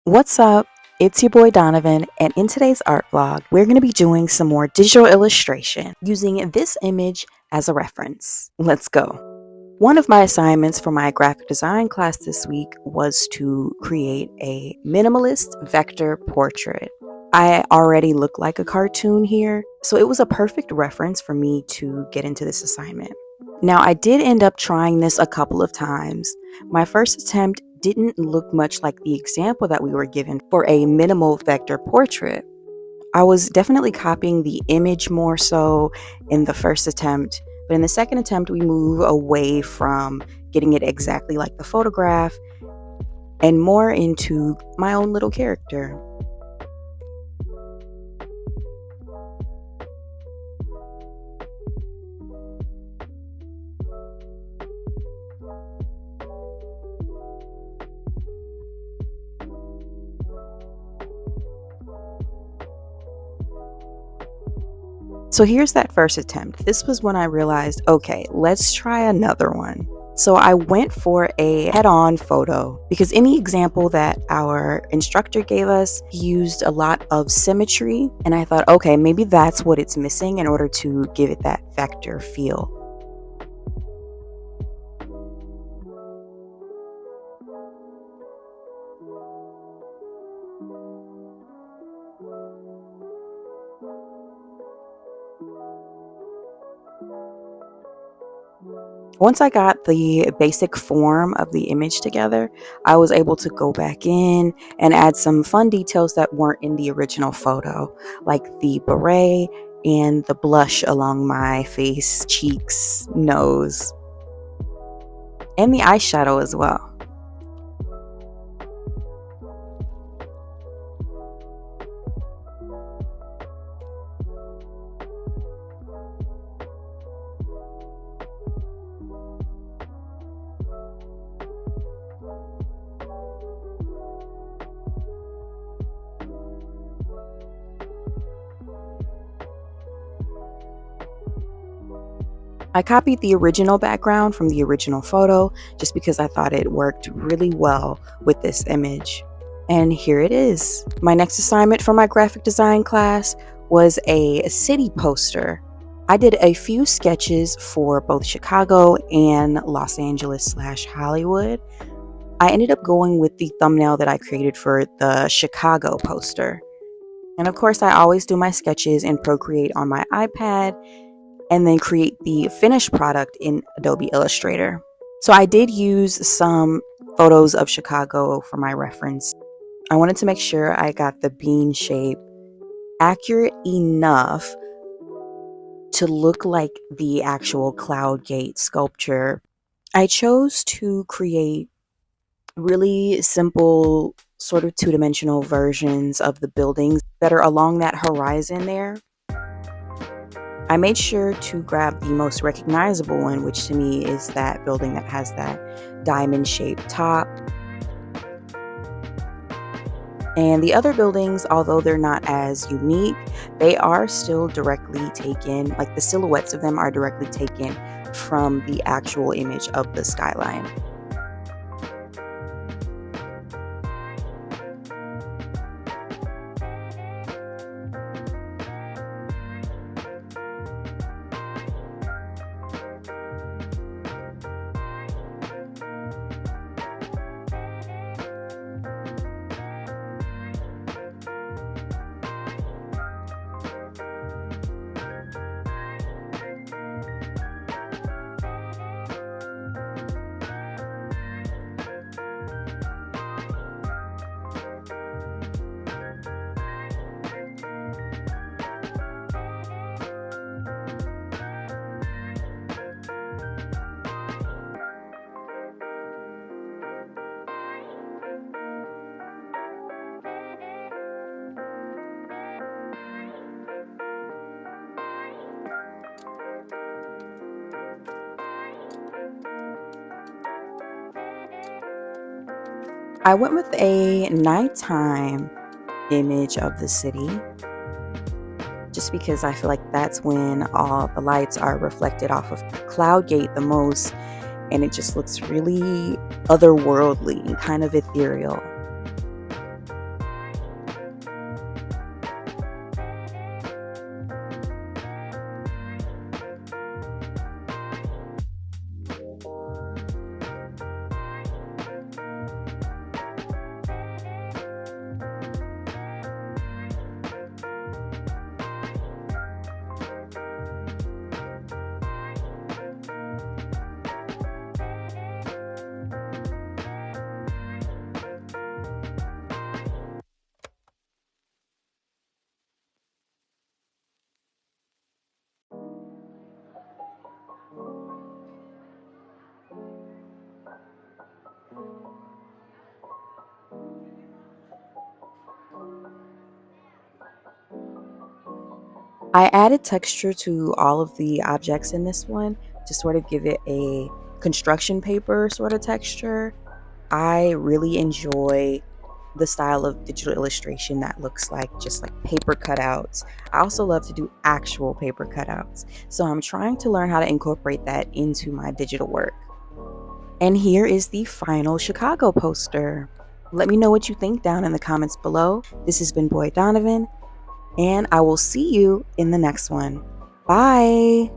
What's up? It's your boy Donovan, and in today's art vlog, we're going to be doing some more digital illustration using this image as a reference. Let's go. One of my assignments for my graphic design class this week was to create a minimalist vector portrait. I already look like a cartoon here, so it was a perfect reference for me to get into this assignment. Now, I did end up trying this a couple of times. My first attempt didn't look much like the example that we were given for a minimal vector portrait. I was definitely copying the image more so in the first attempt, but in the second attempt, we move away from getting it exactly like the photograph and more into my own little character. So here's that first attempt. This was when I realized, okay, let's try another one. So I went for a head-on photo because in the example that our instructor gave us, he used a lot of symmetry. And I thought, okay, maybe that's what it's missing in order to give it that vector feel. Once I got the basic form of the image together, I was able to go back in and add some fun details that weren't in the original photo, like the beret and the blush along my face, cheeks, nose, and the eyeshadow as well. I copied the original background from the original photo just because I thought it worked really well with this image. And here it is. My next assignment for my graphic design class was a city poster. I did a few sketches for both Chicago and Los Angeles / Hollywood. I ended up going with the thumbnail that I created for the Chicago poster. And of course, I always do my sketches in Procreate on my iPad and then create the finished product in Adobe Illustrator. So I did use some photos of Chicago for my reference. I wanted to make sure I got the bean shape accurate enough to look like the actual cloud gate sculpture. I chose to create really simple, sort of two-dimensional versions of the buildings that are along that horizon there. I made sure to grab the most recognizable one, which to me is that building that has that diamond-shaped top. And the other buildings, although they're not as unique, they are still directly taken, like the silhouettes of them are directly taken from the actual image of the skyline. I went with a nighttime image of the city just because I feel like that's when all the lights are reflected off of Cloud Gate the most, and it just looks really otherworldly and kind of ethereal. I added texture to all of the objects in this one to sort of give it a construction paper sort of texture. I really enjoy the style of digital illustration that looks like just like paper cutouts. I also love to do actual paper cutouts. So I'm trying to learn how to incorporate that into my digital work. And here is the final Chicago poster. Let me know what you think down in the comments below. This has been Boy Donovan, and I will see you in the next one. Bye.